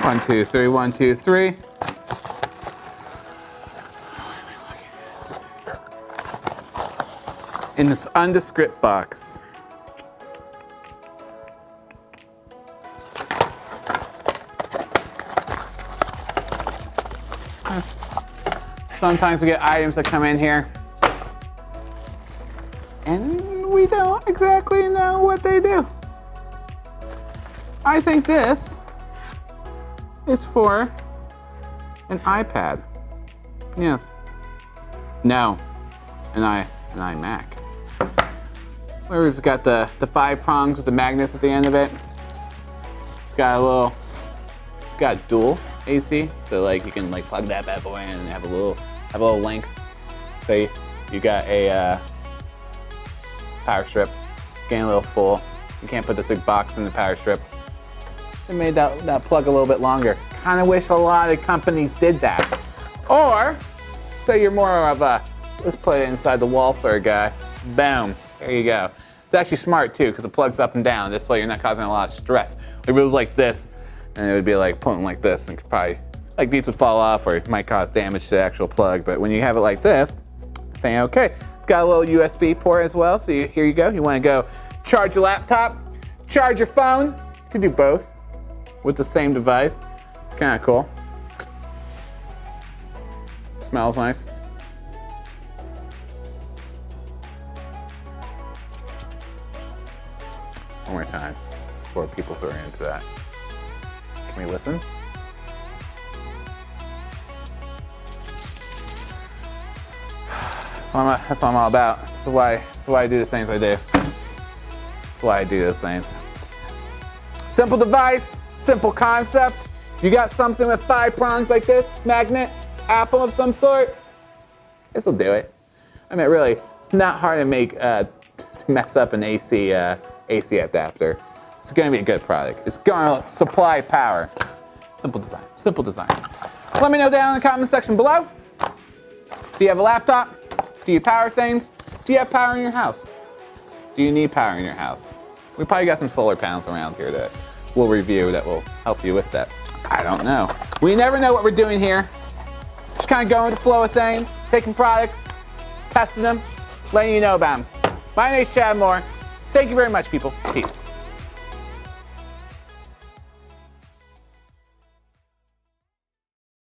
1, 2, 3, 1, 2, 3. In this undescript box. Sometimes we get items that come in here and we don't exactly know what they do. I think this is for an iPad. Yes. No, an iMac. Where it's got the 5 prongs with the magnets at the end of it. It's got dual AC, so like you can like plug that bad boy in and have a little length. Say you got a power strip, getting a little full. You can't put this big box in the power strip. They made that plug a little bit longer. Kind of wish a lot of companies did that. Or say you're more of a let's put it inside the wall sort of guy. Boom, there you go. It's actually smart too because it plugs up and down. This way you're not causing a lot of stress. If it was like this, and it would be like pulling like this, and probably like these would fall off or it might cause damage to the actual plug. But when you have it like this, I think okay. It's got a little USB port as well. So here you go. You want to go charge your laptop, charge your phone. You can do both with the same device. It's kind of cool. Smells nice. One more time for people who are into that. Can we listen? That's what I'm all about. That's why I do the things I do. That's why I do those things. Simple device, simple concept. You got something with 5 prongs like this, magnet, apple of some sort. This will do it. I mean, really, it's not hard to make to mess up an AC adapter. It's going to be a good product. It's going to supply power. Simple design. Simple design. Let me know down in the comment section below. Do you have a laptop? Do you power things? Do you have power in your house? Do you need power in your house? We probably got some solar panels around here that we'll review that will help you with that. I don't know. We never know what we're doing here. Just kind of going with the flow of things, taking products, testing them, letting you know about them. My name's Chad Moore. Thank you very much, people. Peace.